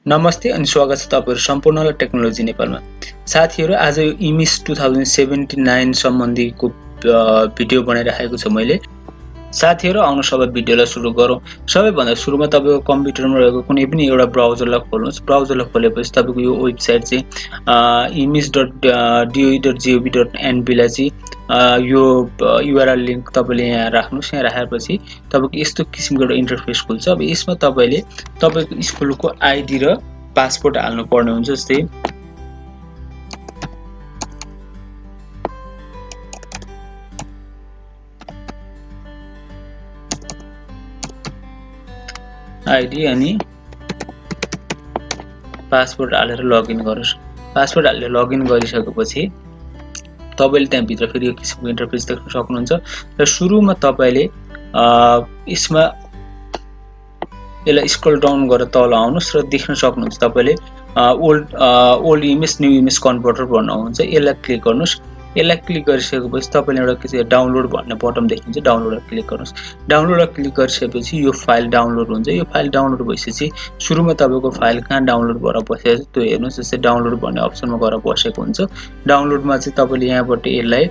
नमस्ते अनि स्वागत छ तपाईहरु सम्पूर्णलाई टेक्नोलोजी नेपालमा। साथीहरु आज यो इमिस 2079 सम्बन्धीको भिडियो बनाइराखेको छु मैले। साथीहरु आउनु सबै भिडियोलाई सुरु गरौँ। सबैभन्दा सुरुमा तपाईको कम्प्युटरमा रहेको कुनै पनि एउटा ब्राउजरलाई खोल्नुस्। ब्राउजरलाई खोलेपछि तपाईको यो वेबसाइट चाहिँ imis.doe.gov.nb लाई चाहिँ यो URL लिंक तपाईले यहाँ राख्नुस्। यहाँ राखेपछि तपाईको यस्तो किसिमको एउटा इन्टरफेस खुल्छ। अब यसमा तपाईले तपाईको स्कुलको आईडी र पासपोर्ट हाल्नु पर्ने हुन्छ। जस्तै आईडी अनि पासपोर्ट हालेर लगइन गर्नुस्। पासपोर्ट हालेर लगइन गरिसकेपछि तपाईले त्यहाँ भित्र फेरि यो किसिमको इन्टरफेस देख्न सक्नुहुन्छ। र सुरुमा तपाईले यसमा यसलाई स्क्रल डाउन गरेर तल आउनुस् र देख्न सक्नुहुन्छ तपाईले old image new image converter भन्ने हुन्छ। यसलाई क्लिक गर्नुस्। यसलाई क्लिक गरिसकेपछि तपाईले एउटा के डाउनलोड भन्ने बटन देख्नुहुन्छ। डाउनलोडमा क्लिक गर्नुस्। डाउनलोडमा क्लिक गरिसकेपछि यो फाइल डाउनलोड हुन्छ। यो फाइल डाउनलोड भइसकेपछि सुरुमा तपाईको फाइल कहाँ डाउनलोड भएर बसेको छ त्यो हेर्नुस्। जस्तै डाउनलोड भन्ने अप्सनमा गएर बसेको हुन्छ। डाउनलोडमा चाहिँ तपाईले यहाँबाट यसलाई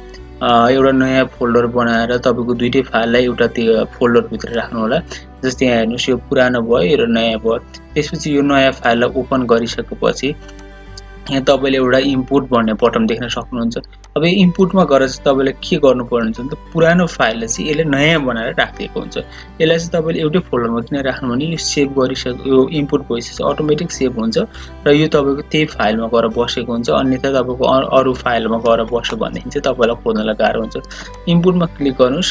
एउटा नयाँ फोल्डर बनाएर तपाईको दुईटै फाइललाई एउटा त्यो फोल्डर भित्र राख्नु होला। जस्तै यहाँ हेर्नुस् यो पुरानो भयो र नयाँ भयो। त्यसपछि यो नयाँ फाइललाई ओपन गरिसकेपछि यहाँ तपाईले एउटा इम्पोर्ट भन्ने बटन देख्न सक्नुहुन्छ। अब यो इम्पोर्टमा गएर चाहिँ तपाईले के गर्नुपर्ने हुन्छ भने पुरानो फाइललाई चाहिँ यसले नयाँ बनाएर राखिएको हुन्छ। यसलाई चाहिँ तपाईले एउटै फोल्डरमा किन राख्नु भने यो सेभ गरिसक्यो यो इम्पोर्ट भइसकेपछि अटोमेटिक सेभ हुन्छ र यो तपाईको त्यही फाइलमा गएर बसेको हुन्छ। अन्यथा तपाईको अरु फाइलमा गएर बस्यो भनेदेखि चाहिँ तपाईलाई खोज्नलाई गाह्रो हुन्छ। इम्पोर्टमा क्लिक गर्नुस्।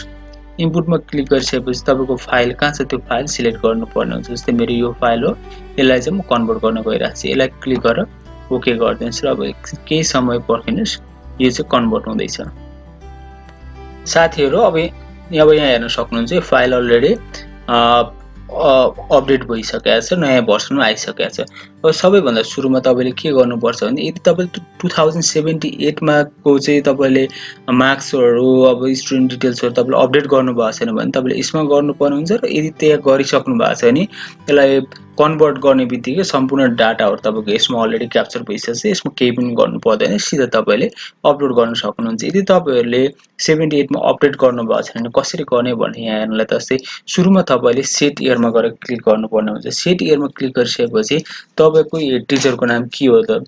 इम्पोर्टमा क्लिक गरिसकेपछि तपाईको फाइल कहाँ छ त्यो फाइल सिलेक्ट गर्नुपर्ने हुन्छ। जस्तै मेरो यो फाइल हो। यसलाई चाहिँ म कन्भर्ट गर्न गइरहेको छु। यसलाई क्लिक गरेर ओके गरिदिनुस् र अब केही समय पर्खिनुस्। यो चाहिँ कन्भर्ट हुँदैछ। साथीहरु अब यहाँ हेर्न सक्नुहुन्छ यो फाइल अलरेडी अपडेट भइसकेको छ। नयाँ भर्सनमा आइसकेको छ। अब सबैभन्दा सुरुमा तपाईले के गर्नुपर्छ भने यदि तपाईले 2078 मा को चाहिँ तपाईले मार्क्सहरु अब स्टुडेन्ट डिटेल्सहरु तपाईले अपडेट गर्नु भएको छैन भने तपाईले यसमा गर्नुपर्ने हुन्छ र यदि त्यहाँ गरिसक्नु भएको छ भने यसलाई कन्भर्ट गर्ने बित्तिकै सम्पूर्ण डाटाहरु तपाईको यसमा अलरेडी क्याप्चर भइसकेछ। यसमा केही पनि गर्नु पर्दैन। सिधा तपाईले अपलोड गर्न सक्नुहुन्छ। यदि तपाईहरुले 78 मा अपडेट गर्नु भएको छैन भने कसरी गर्ने भन्ने यहाँ हेर्नलाई तस्तै सुरुमा तपाईले सेट इयरमा गएर क्लिक गर्नुपर्ने हुन्छ। सेट इयरमा क्लिक गरिसकेपछि तपाईको यो टिचरको नाम के हो त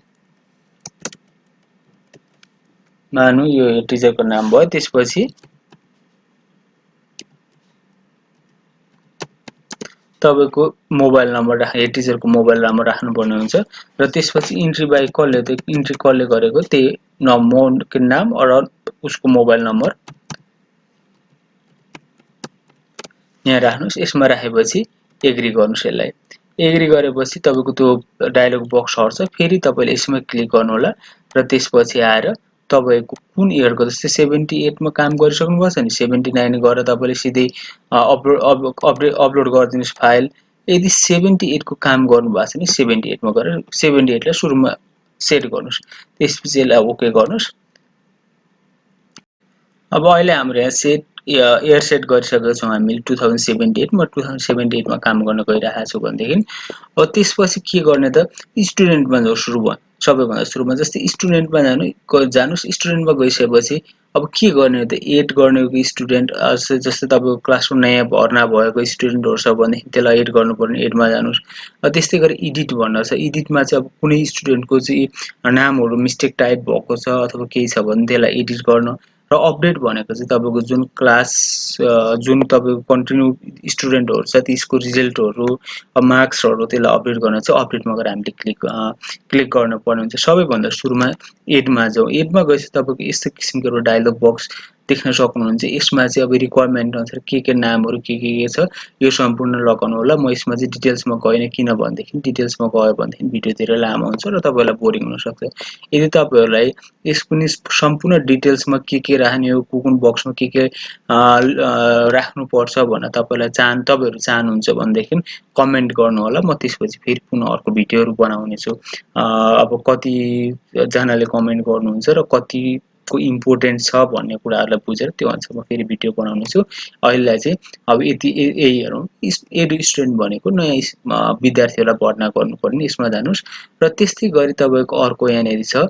मानु यो टिचरको नाम भयो। त्यसपछि तपाईको मोबाइल नम्बर राख्नु टिचरको मोबाइल नम्बर राख्नु पर्ने हुन्छ र त्यसपछि इन्ट्री बाइ कसले त्यो इन्ट्री कसले गरेको त्यही नम्बरको नाम र उसको मोबाइल नम्बर यहाँ राख्नुस्। यसमा राखेपछि एग्री गर्नुस्। यसलाई एग्री गरेपछि तपाईको त्यो डायलग बक्स हट्छ। फेरि तपाईले यसमा क्लिक गर्नु होला र त्यसपछि आएर तपाईको कुन इयरको जस्तै 78 मा काम गरिसक्नु भएको छ नि 79 गरेर तपाईले सिधै अपलोड गरिदिनुस् फाइल। यदि 78 को काम गर्नु भएको छ नि 78 मा गएर 78 लाई सुरुमा सेट गर्नुस्। त्यसपछि यसलाई ओके गर्नुस्। अब अहिले हाम्रो यहाँ सेट एयर सेट गरिसकेको छौं हामीले 2078 मा 2078 मा काम गर्न गइरहेको छु भनेदेखि अब त्यसपछि के गर्ने त स्टुडेन्टमा जाऊ सुरु भयो। सबैभन्दा सुरुमा जस्तै स्टुडेन्टमा जानुस्। स्टुडेन्टमा गइसकेपछि अब के गर्ने त एड गर्ने हो कि स्टुडेन्ट जस्तै तपाईको क्लासमा नयाँ भर्ना भएको स्टुडेन्टहरु छ भने त्यसलाई एड गर्नुपर्ने एडमा जानुस्। त्यस्तै गरी एडिट भन्न छ। एडिटमा चाहिँ अब कुनै स्टुडेन्टको चाहिँ नामहरु मिस्टेक टाइप भएको छ अथवा केही छ भने त्यसलाई एडिट गर्न र अपडेट भनेको चाहिँ तपाईको जुन क्लास जुन तपाईको कन्टिन्यू स्टुडेन्टहरु छ त्यसको रिजल्टहरु मार्क्सहरु त्यसलाई अपडेट गर्न चाहिँ अपडेटमा गएर हामीले क्लिक गर्न पर्ने हुन्छ। सबैभन्दा सुरुमा एडमा जाऊ। एडमा गएपछि तपाईको यस्तो किसिमको एउटा डायलग बक्स देख्न सक्नुहुन्छ। यसमा चाहिँ अब रिक्वायरमेन्ट अनुसार के नामहरु के छ यो सम्पूर्ण लगाउनु होला। म यसमा चाहिँ डिटेल्समा गएन किन भन्देखि डिटेल्समा गयो भनेदेखि भिडियो धेरै लामो हुन्छ र तपाईलाई बोरिङ हुन सक्छ। यदि तपाईहरुलाई यसको सम्पूर्ण डिटेल्समा के राख्ने हो कुन बक्समा के राख्नु पर्छ भनेर तपाईहरु चाहनुहुन्छ भनेदेखि कमेन्ट गर्नु होला। म त्यसपछि फेरि पुनः अर्को भिडियोहरु बनाउने छु। अब कति जनाले कमेन्ट गर्नुहुन्छ र कति को इम्पोर्टेन्ट छ भन्ने कुराहरुलाई बुझेर त्यो अनुसार म फेरि भिडियो बनाउने छु। अहिलेलाई चाहिँ अब यही हेरौँ। एडु स्टुडेन्ट भनेको नयाँ विद्यार्थीहरुलाई भर्ना गर्नुपर्ने यसमा जानुस् र त्यस्तै गरी तपाईको अर्को यहाँनेरि छ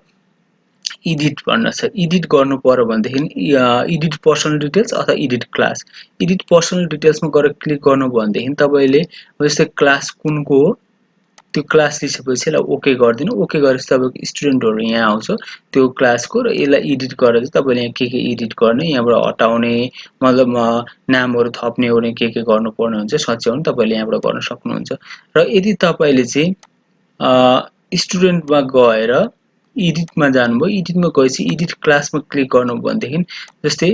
एडिट भन्न छ। एडिट गर्नु पर्यो भनेदेखि एडिट पर्सनल डिटेल्स अथवा एडिट क्लास। एडिट पर्सनल डिटेल्समा गएर क्लिक गर्नु भनेदेखि तपाईले जस्तै क्लास कुनको हो त्यो क्लास लिएपछि यसलाई ओके गरिदिनु। ओके गरेपछि तपाईको स्टुडेन्टहरु यहाँ आउँछ त्यो क्लासको र यसलाई एडिट गरेर चाहिँ तपाईले यहाँ के एडिट गर्ने यहाँबाट हटाउने मतलब नामहरु थप्ने ओर्ने के गर्नुपर्ने हुन्छ सच्याउन तपाईले यहाँबाट गर्न सक्नुहुन्छ। र यदि तपाईले चाहिँ स्टुडेन्टमा गएर एडिटमा जानुभयो एडिटमा गएपछि एडिट क्लासमा क्लिक गर्नु भनेदेखि जस्तै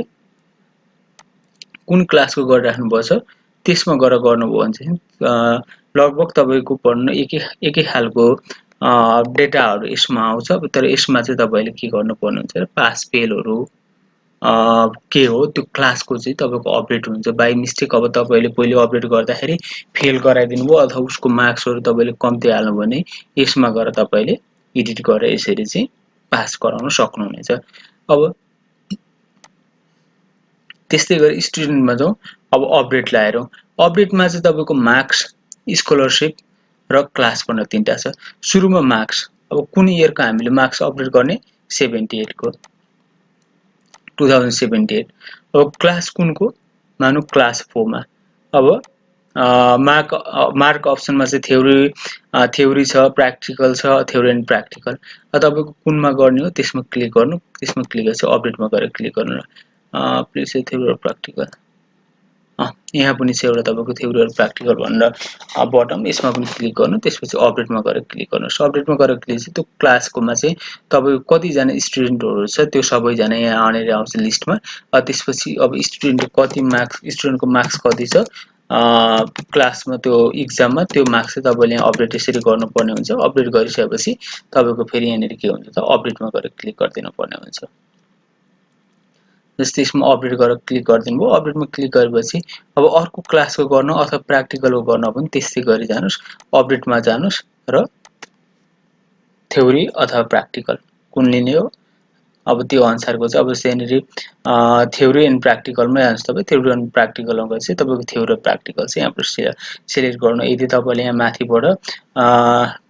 कुन क्लासको गरिराख्नुपर्छ त्यसमा गएर गर्नुभयो भने चाहिँ लगभग तपाईको पढ्न एकै खालको डेटाहरु यसमा आउँछ तर यसमा चाहिँ तपाईले के गर्नुपर्ने हुन्छ पास फेलहरु के हो त्यो क्लासको चाहिँ तपाईको अपडेट हुन्छ। बाइ मिस्टेक अब तपाईले पहिले अपडेट गर्दाखेरि फेल गराइदिनु भयो अथवा उसको मार्क्सहरु तपाईले कम्ती हाल्नु भने यसमा गएर तपाईले एडिट गरेर यसरी चाहिँ पास गराउन सक्नुहुनेछ। अब त्यस्तै गरी स्टुडेन्टमा जाउँ। अब अपडेट लाएर अपडेटमा चाहिँ तपाईको मार्क्स स्कलरशिप र क्लास भनेर तीनटा छ। सुरुमा मार्क्स अब कुन इयरको हामीले मार्क्स अपडेट गर्ने 78 को 2078। अब क्लास कुनको मानौ क्लास 4 मा। अब मार्क अप्सनमा चाहिँ थ्योरी छ प्र्याक्टिकल छ थ्योरी एन्ड प्र्याक्टिकल। तपाईको कुनमा गर्ने हो त्यसमा क्लिक गर्नु त्यसमा क्लिक गरेपछि अपडेटमा गएर क्लिक गर्नु। प्लिज थ्योरी र प्र्याक्टिकल यहाँ पनि छ एउटा तपाईको थ्योरी र प्र्याक्टिकल भनेर बटम यसमा पनि क्लिक गर्नु त्यसपछि अपडेटमा गएर क्लिक गर्नुस्। अपडेटमा गएर क्लिक चाहिँ त्यो क्लासकोमा चाहिँ तपाईको कति जना स्टुडेन्टहरु छ त्यो सबै जना यहाँ आनेर आउँछ लिस्टमा। त्यसपछि अब स्टुडेन्टको मार्क्स कति छ क्लासमा त्यो एक्जाममा त्यो मार्क्स चाहिँ तपाईले अपडेट यसरी गर्नुपर्ने हुन्छ। अपडेट गरिसकेपछि तपाईको फेरि यहाँनेर के हुन्छ त अपडेटमा गएर क्लिक गरिदिनु पर्ने हुन्छ। जस्तै यसमा अपडेट गरेर क्लिक गरिदिनु भयो। अपडेटमा क्लिक गरेपछि अब अर्को क्लासको गर्न अथवा प्र्याक्टिकलको गर्न पनि त्यस्तै गरी जानुस् अपडेटमा जानुस् र थ्योरी अथवा प्र्याक्टिकल कुन लिने हो अब त्यो अनुसारको चाहिँ अब यहाँनेरि थ्योरी एन्ड प्र्याक्टिकलमै जानुस्। तपाई थ्योरी एन्ड प्र्याक्टिकलमा गएपछि तपाईको थ्योरी र प्र्याक्टिकल चाहिँ यहाँबाट सिलेक्ट गर्नु। यदि तपाईले यहाँ माथिबाट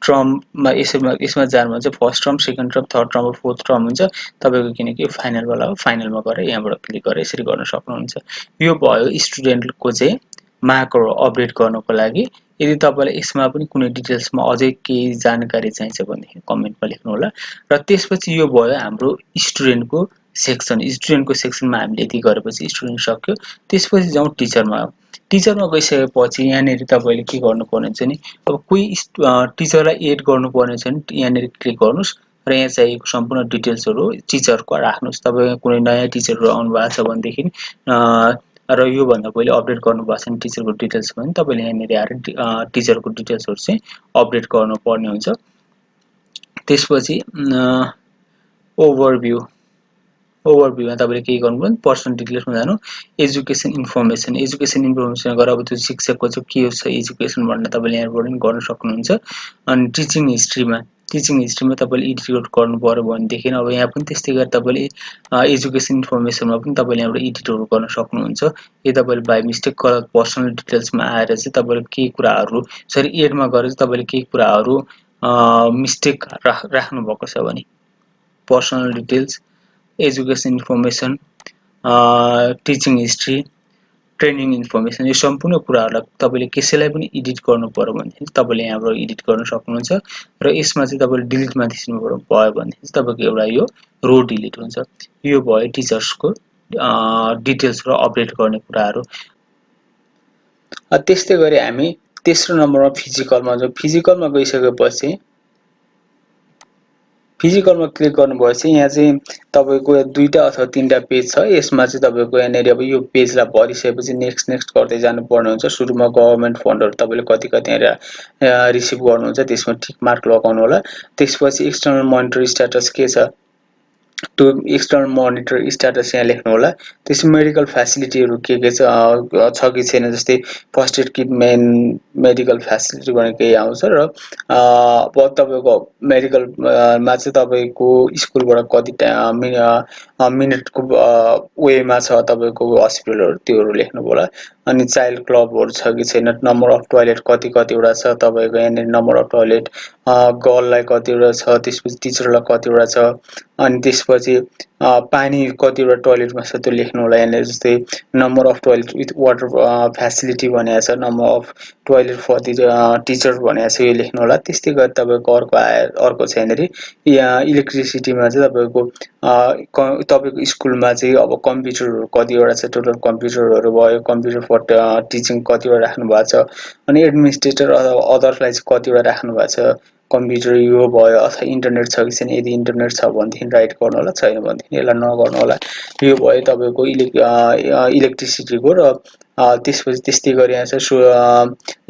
टर्ममा यसमा जानु भने first term second term third term र फोर्थ टर्म हुन्छ तपाईको किनकि फाइनल वाला हो। फाइनलमा गएर यहाँबाट क्लिक गरेर यसरी गर्न सक्नुहुन्छ। यो भयो स्टुडेन्टको चाहिँ मार्कहरु अपडेट गर्नको लागि। यदि तपाईलाई यसमा पनि कुनै डिटेल्समा अझै केही जानकारी चाहिन्छ भने कमेन्टमा लेख्नु होला। र त्यसपछि यो भयो हाम्रो स्टुडेन्टको सेक्सन। स्टुडेन्टको सेक्सनमा हामीले यति गरेपछि स्टुडेन्ट सक्यो। त्यसपछि जाउँ टिचरमा। टिचरमा गइसकेपछि यहाँनेरि तपाईले के गर्नुपर्ने हुन्छ नि अब कोही टिचरलाई एड गर्नुपर्ने छ भने यहाँनेरि क्लिक गर्नुस् र यहाँ चाहिएको सम्पूर्ण डिटेल्सहरु टिचरको राख्नुस्। तपाईको कुनै नयाँ टिचरहरु आउनु भएको छ भनेदेखि र यो भन्दा पहिले अपडेट गर्नु भएको छ भने टिचरको डिटेल्स पनि तपाईले यहाँनेरि आएर टिचरको डिटेल्सहरु चाहिँ अपडेट गर्नुपर्ने हुन्छ। त्यसपछि ओभरभ्यूमा तपाईले के गर्नुपर्ने पर्सनल डिटेल्समा जानु एजुकेसन इन्फर्मेसन गएर अब त्यो शिक्षकको चाहिँ के छ एजुकेसन भनेर तपाईले यहाँबाट पनि गर्न सक्नुहुन्छ। अनि टिचिङ हिस्ट्रीमा तपाईले एडिट गर्नु पर्यो भनेदेखि अब यहाँ पनि त्यस्तै गरी तपाईले एजुकेसन इन्फर्मेसनमा पनि तपाईले यहाँबाट एडिटहरु गर्न सक्नुहुन्छ। यदि तपाईले बाइ मिस्टेक गलत पर्सनल डिटेल्समा आएर चाहिँ तपाईले केही कुराहरु एडमा गएर चाहिँ तपाईले केही कुराहरु मिस्टेक राख्नु भएको छ भने personal details education information teaching history training information यो सम्पूर्ण कुराहरुलाई तपाईले कसैलाई पनि एडिट गर्नु पर्यो भने तपाईले यहाँबाट एडिट गर्न सक्नुहुन्छ। र यसमा चाहिँ तपाईले डिलिटमा थिच्नु भयो भने तपाईको एउटा यो रो डिलिट हुन्छ। यो भयो टिचर्सको डिटेल्स र अपडेट गर्ने कुराहरु। त्यस्तै गरी हामी तेस्रो नम्बरमा फिजिकलमा जाउँ। फिजिकलमा गइसकेपछि फिजिकलमा क्लिक गर्नुभएपछि यहाँ चाहिँ तपाईको दुईटा अथवा तीनटा पेज छ। यसमा चाहिँ तपाईको यहाँनेरि अब यो पेजलाई भरिसकेपछि नेक्स्ट गर्दै जानुपर्ने हुन्छ। सुरुमा गभर्नमेन्ट फन्डहरु तपाईले कति रिसिभ गर्नुहुन्छ त्यसमा टिक मार्क लगाउनु होला। त्यसपछि एक्सटर्नल मोनिटरी स्ट्याटस के छ टु एक्सटर्नल मोनिटर स्ट्याटस यहाँ लेख्नु होला। त्यसपछि मेडिकल फेसिलिटीहरू के छ कि छैन, जस्तै first aid kit, medical facility भनेको केही आउँछ र अब तपाईँको मेडिकलमा चाहिँ तपाईँको स्कुलबाट कति मिनटको वेमा छ तपाईँको हस्पिटलहरू, त्योहरू लेख्नु होला। अनि चाइल्ड क्लबहरू छ कि छैन, नम्बर अफ टोयलेट कतिवटा छ तपाईँको यहाँनिर, नम्बर अफ टोयलेट गर्ललाई कतिवटा छ, त्यसपछि टिचरलाई कतिवटा छ, अनि त्यसपछि पानी कतिवटा टोयलेटमा छ त्यो लेख्नु होला यहाँनिर। जस्तै number of toilet with water facility भनेको छ, number of toilet for the teacher भनेको छ, यो लेख्नु होला। त्यस्तै गरी तपाईँको अर्को छ यहाँनिर यहाँ इलेक्ट्रिसिटीमा चाहिँ तपाईँको स्कुलमा चाहिँ अब कम्प्युटरहरू कतिवटा छ, टोटल कम्प्युटरहरू भयो, कम्प्युटर फर टिचिङ कतिवटा राख्नु भएको छ, अनि एडमिनिस्ट्रेटर अदरलाई चाहिँ कतिवटा राख्नु भएको छ, कम्प्युटर यो भयो, अथवा इन्टरनेट छ कि छैन, यदि इन्टरनेट छ भनेदेखि राइट गर्नु होला, छैन भनेदेखि यसलाई नगर्नु होला। यो भयो तपाईँको इलेक्ट्रिसिटीको। र त्यसपछि त्यस्तै गरी यहाँ छ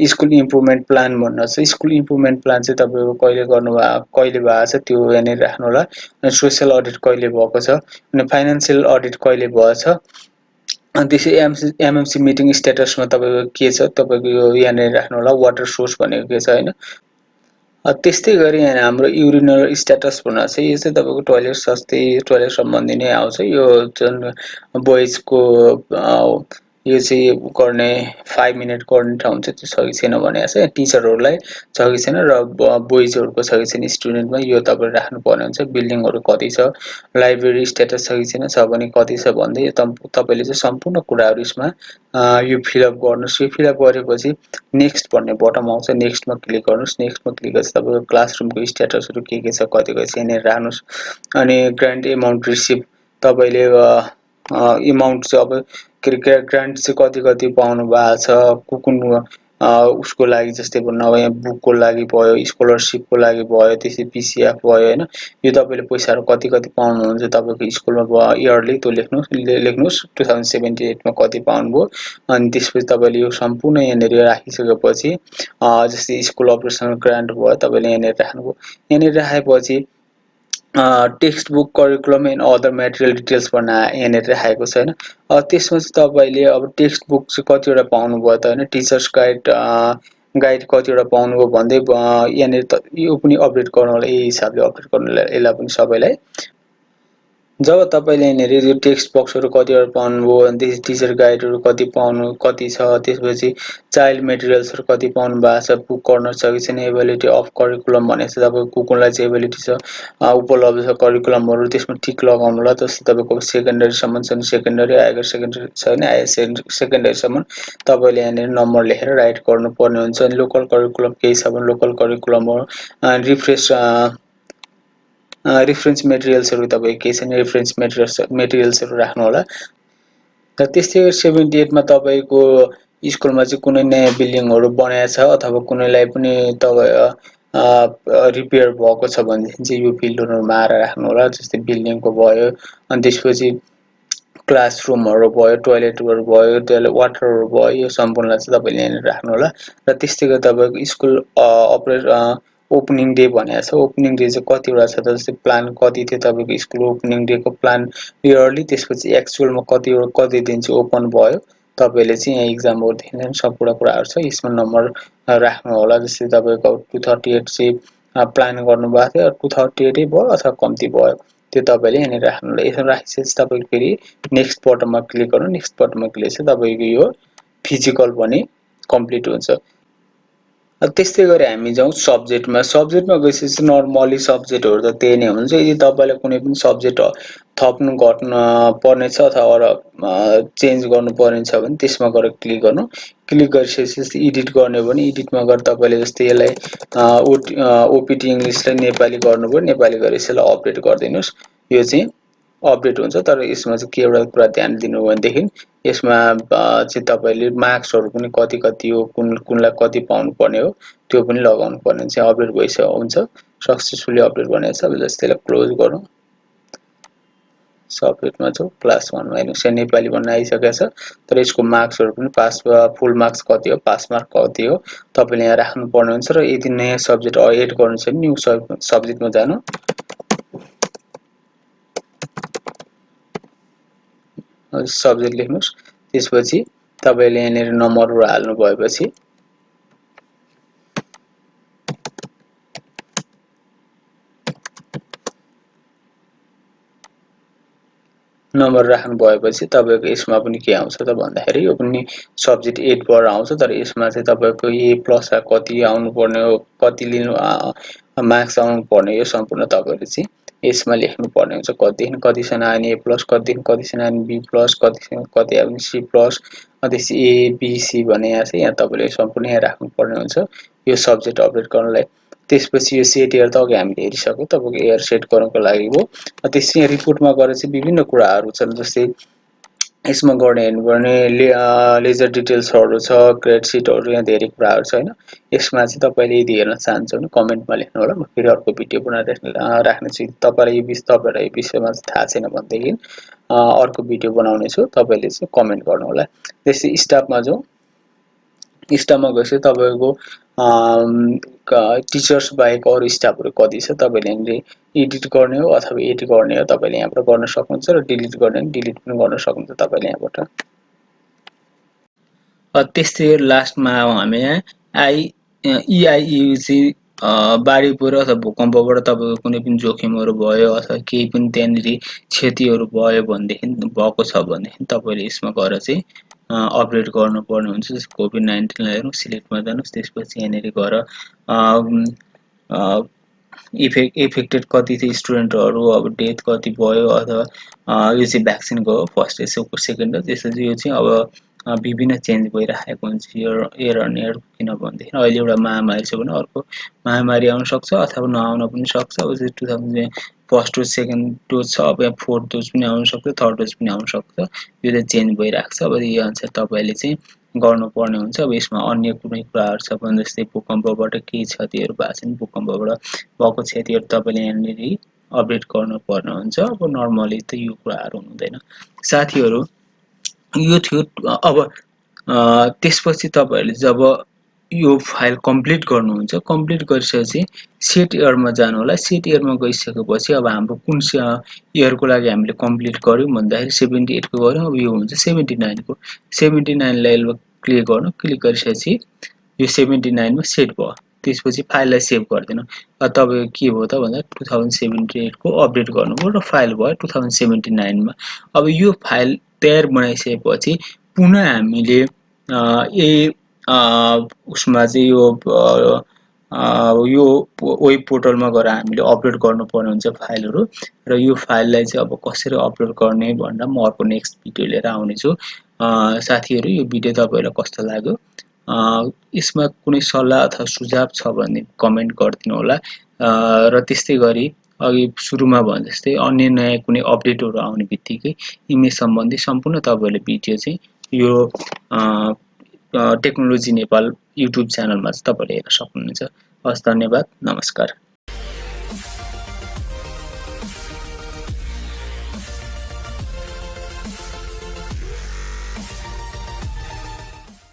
स्कुल इम्प्रुभमेन्ट प्लान भन्नु छ। स्कुल इम्प्रुभमेन्ट प्लान चाहिँ तपाईँको कहिले भएको छ त्यो यहाँनिर राख्नु होला। अनि सोसियल अडिट कहिले भएको छ, अनि फाइनेन्सियल अडिट कहिले भएछ, अनि त्यसै एमएमसी मिटिङ स्ट्याटसमा तपाईँको के छ, तपाईँको यो यहाँनिर राख्नु होला। वाटर सोर्स भनेको के छ होइन। त्यस्तै गरी यहाँ हाम्रो युरिनल स्ट्याटस भन्नु छ। यो चाहिँ तपाईँको टोयलेट सम्बन्धी नै आउँछ। यो जुन बोइजको यो चाहिँ गर्ने 5 मिनट गर्ने ठाउँ हुन्छ, त्यो छ कि छैन भनेको छ। टिचरहरूलाई छ कि छैन, र बोइजहरूको छ कि छैन स्टुडेन्टमा, यो तपाईँले राख्नुपर्ने हुन्छ। बिल्डिङहरू कति छ, लाइब्रेरी स्ट्याटस छ कि छैन, छ भने कति छ भन्दै तपाईँले चाहिँ सम्पूर्ण कुराहरू यसमा यो फिलअप गर्नुहोस्। यो फिलअप गरेपछि नेक्स्ट भन्ने बटम आउँछ, नेक्स्टमा क्लिक गर्नुहोस्। नेक्स्टमा क्लिक गरेपछि तपाईँको क्लासरुमको स्ट्याटसहरू के छ, कतिको छ यहाँनिर राख्नुहोस्। अनि ग्रान्ट एमाउन्ट रिसिभ तपाईँले एमाउन्ट चाहिँ अब के अरे ग्रान्ट चाहिँ कति पाउनु भएको छ, कुन उसको लागि, जस्तै भन्नु अब यहाँ बुकको लागि भयो, स्कलरसिपको लागि भयो, त्यसै पिसिएफ भयो होइन। यो तपाईँले पैसाहरू कति पाउनुहुन्छ तपाईँको स्कुलमा इयरली, त्यो लेख्नुहोस् 2078मा कति पाउनुभयो। अनि त्यसपछि तपाईँले यो सम्पूर्ण यहाँनिर राखिसकेपछि जस्तै स्कुल अपरेसनल ग्रान्ट भयो, तपाईँले यहाँनिर राख्नुभयो। यहाँनिर राखेपछि text book, curriculum and other material details भन्न यहाँनिर राखेको छ होइन। त्यसमा चाहिँ तपाईँले अब टेक्स्ट बुक चाहिँ कतिवटा पाउनुभयो त होइन, टिचर्स गाइड कतिवटा पाउनुभयो भन्दै यहाँनिर त यो पनि अपडेट गर्नु होला। यही हिसाबले अपडेट गर्नु होला यसलाई पनि सबैलाई। जब तपाईँले यहाँनिर यो टेक्स्ट बक्सहरू कतिवटा पाउनुभयो, अनि त्यसपछि टिचर गाइडहरू कति छ, त्यसपछि चाइल्ड मेटेरियल्सहरू कति पाउनु भएको छ, बुक कर्नर छ कि छैन, एबिलिटी अफ करिकुलम भनेको छ तपाईँको कुनलाई चाहिँ एबिलिटी छ उपलब्ध छ करिकुलमहरू, त्यसमा टिक लगाउनु होला। जस्तै तपाईँको सेकेन्डरीसम्म छ भने सेकेन्डरी, हायर सेकेन्डरी छ भने हायर सेकेन्डरीसम्म तपाईँले यहाँनिर नम्बर लेखेर राइट गर्नुपर्ने हुन्छ। अनि लोकल करिकुलम केही छ भने लोकल करिकुलमहरू रिफरेन्स मेटेरियल्सहरू तपाईँ केही छैन, रिफरेन्स मेटेरियल्सहरू राख्नु होला। र त्यस्तै 78मा तपाईँको स्कुलमा चाहिँ कुनै नयाँ बिल्डिङहरू बनाएको छ, अथवा कुनैलाई पनि रिपेयर भएको छ भनेदेखि चाहिँ यो फिल्डहरूमा आएर राख्नु होला। जस्तै बिल्डिङको भयो, अनि त्यसपछि क्लासरुमहरू भयो, टोयलेटहरू भयो, वाटरहरू भयो, यो सम्पूर्णलाई चाहिँ तपाईँले यहाँनिर राख्नु होला। र त्यस्तै गरी तपाईँको स्कुल ओपनिङ डे भनेको छ। ओपनिङ डे चाहिँ कतिवटा छ, जस्तै प्लान कति थियो तपाईँको स्कुल ओपनिङ डेको प्लान इयरली, त्यसपछि एक्चुअलमा कति दिन चाहिँ ओपन भयो, तपाईँले चाहिँ यहाँ इक्जामहरूदेखि सम्पूर्ण कुराहरू छ, यसमा नम्बर राख्नु होला। जस्तै तपाईँको 238 चाहिँ प्लान गर्नुभएको थियो, 238 भयो अथवा कम्ती भयो, त्यो तपाईँले यहाँनिर राख्नु होला। यसमा राखिसकेपछि तपाईँको फेरि नेक्स्ट बटनमा क्लिक गर्नु। नेक्स्ट बटनमा क्लिक चाहिँ तपाईँको यो फिजिकल पनि कम्प्लिट हुन्छ। त्यस्तै गरी हामी जाउँ सब्जेक्टमा गएपछि नर्मली सब्जेक्टहरू त त्यही नै हुन्छ। यदि तपाईँलाई कुनै पनि सब्जेक्ट थप्नु घट्नु पर्ने छ अथवा चेन्ज गर्नुपर्ने छ भने त्यसमा गएर क्लिक गर्नु। क्लिक गरिसकेपछि एडिट गर्ने हो भने एडिटमा गएर तपाईँले जस्तै यसलाई ओपिटी इङ्ग्लिसलाई नेपाली गर्नुभयो, नेपाली गरेर यसलाई अपडेट गरिदिनुहोस्। यो चाहिँ अपडेट हुन्छ। तर यसमा चाहिँ के एउटा कुरा ध्यान दिनु भनेदेखि यसमा चाहिँ तपाईँले मार्क्सहरू पनि कति हो, कुनलाई कति पाउनु पर्ने हो, त्यो पनि लगाउनु पर्ने चाहिँ अपडेट हुन्छ। सक्सेसफुली अपडेट भनेको छ। अब जस्तै यसलाई क्लोज गरौँ। सब्जेक्टमा चाहिँ क्लास 1 हेर्नुहोस्, नेपाली भन्न आइसकेको छ। तर यसको मार्क्सहरू पनि फुल मार्क्स कति हो, पास मार्क कति हो, तपाईँले यहाँ राख्नुपर्ने हुन्छ। र यदि नयाँ सब्जेक्ट एड गर्नु छ भने न्यू सब्जेक्टमा जानु। सब्जेक्ट लेख्नुस्। त्यसपछि तपाईले यहाँनिर नम्बरहरु हाल्नु भएपछि नम्बर राख्नु भएपछि तपाईको यसमा पनि के आउँछ त भन्दाखेरि यो पनि सब्जेक्ट 8 बाट आउँछ, तर यसमा चाहिँ तपाईको ए प्लस कति आउनु पर्ने हो, कति लिनु मार्क्स आउनु पर्ने, यो सम्पूर्ण तपाईले चाहिँ यसमा लेख्नु पर्ने हुन्छ। कतिदेखि कतिसम्म आउने ए प्लस, कतिदेखि कतिसम्म आउने बी प्लस, कतिसम्म कति आउने सी प्लस, त्यसपछि ए बी सी भने यहाँ चाहिँ यहाँ तपाईले सम्पूर्ण यहाँ राख्नु पर्ने हुन्छ यो सब्जेक्ट अपडेट गर्नलाई। त्यसपछि यो सेट एयर त अघि हामीले हेरिसक्यौं, तपाईको एयर सेट गर्नको लागि हो। त्यसपछि रिपोर्टमा गएर चाहिँ विभिन्न कुराहरु छन्, जस्तै यसमा गर्ने हेर्नुपर्ने लेजर डिटेल्सहरु छ, ग्रेड सिटहरु, यहाँ धेरै कुराहरु छ हैन। यसमा चाहिँ तपाईले यदि हेर्न चाहनुहुन्छ भने कमेन्टमा लेख्नु होला, म फेरि अर्को भिडियो बनाएर राख्ने छु। तपाईलाई यो विषयमा थाहा छैन भनेदेखि अर्को भिडियो बनाउने छु, तपाईले चाहिँ कमेन्ट गर्नु होला। त्यसै स्टाफमा जाउँ। स्टाफमा गएपछि तपाईको टिचर्स बाहेक अरु स्टाफहरु कति छ तपाईले यहाँनिर एडिट गर्ने हो अथवा एड गर्ने हो तपाईले यहाँबाट गर्न सक्नुहुन्छ, र डिलिट गर्ने हो डिलिट पनि गर्न सक्नुहुन्छ तपाईले यहाँबाट। त्यस्तै लास्टमा हामी यहाँ इआइयुसी बाढी पहिरो अथवा भूकम्पबाट तपाईको कुनै पनि जोखिमहरु भयो अथवा केही पनि त्यहाँनिर क्षतिहरु भयो भनेदेखि भएको छ भनेदेखि तपाईले यसमा गएर चाहिँ अपडेट गर्नुपर्ने हुन्छ। जस्तो कोभिड-19 लाई हेरौँ, सिलेक्टमा जानुस्, त्यसपछि यहाँनिर गएर इफेक्टेड कति थियो स्टुडेन्टहरु, अब डेथ कति भयो अथवा यो चाहिँ भ्याक्सिनको हो, फर्स्ट स्टेज सेकेन्ड हो। त्यसपछि यो चाहिँ अब विभिन्न चेन्ज भइराखेको हुन्छ इयर अन इयर, किनभनेदेखि अहिले एउटा महामारी छ भने अर्को महामारी आउन सक्छ अथवा नआउन पनि सक्छ। अब 2000 फर्स्ट डोज सेकेन्ड डोज छ, अब यहाँ फोर्थ डोज पनि आउन सक्छ, थर्ड डोज पनि आउन सक्छ, यो चाहिँ चेन्ज भइराख्छ। अब यो अनुसार तपाईले चाहिँ गर्नुपर्ने हुन्छ। अब यसमा अन्य कुनै कुराहरु छ भने जस्तै भूकम्पबाट केही क्षतिहरु भएको छन्, भूकम्पबाट भएको क्षतिहरु तपाईले यहाँनिर अपडेट गर्नुपर्ने हुन्छ। अब नर्मली त यो कुराहरु हुँदैन साथीहरु। यो थियो। अब त्यसपछि तपाईहरुले जब यो फाइल कम्प्लिट गर्नुहुन्छ, कम्प्लिट गरिसकेपछि सेट इयरमा जानु होला। सेट इयरमा गइसकेपछि अब हाम्रो कुन इयरको लागि हामीले कम्प्लिट गर्यौं भन्दाखेरि 78 को गर्यौं, अब यो हुन्छ 79 को। 79 लाई क्लिक गर्नु, क्लिक गरिसकेपछि यो 79 मा सेट भयो। त्यसपछि फाइललाई सेभ गर्दिनु। तपाईको के भयो त भन्दा 2078 को अपडेट गर्नुभयो र फाइल भयो 2079 मा। अब यो फाइल तयार बनाइसकेपछि पुनः हामीले उसमा चाहिँ यो वेब पोर्टलमा गएर हामीले अपलोड गर्नुपर्ने हुन्छ फाइलहरु, र यो फाइललाई चाहिँ अब कसरी अपलोड गर्ने भनेर म अर्को नेक्स्ट भिडियो लिएर आउने छु। साथीहरु, यो भिडियो तपाईहरुलाई कस्तो लाग्यो? यसमा कुनै सल्लाह अथवा सुझाव छ भने कमेन्ट गरिदिनु होला। र त्यस्तै गरी अघि सुरुमा भने जस्तै अन्य नयाँ कुनै अपडेटहरु आउने बित्तिकै इमेज सम्बन्धी सम्पूर्ण तपाईहरुले भिडियो चाहिँ यो टेक्नोलोजी नेपाल युट्युब च्यानलमा चाहिँ तपाईहरुले हेर्न सक्नुहुन्छ। हस्, धन्यवाद, नमस्कार।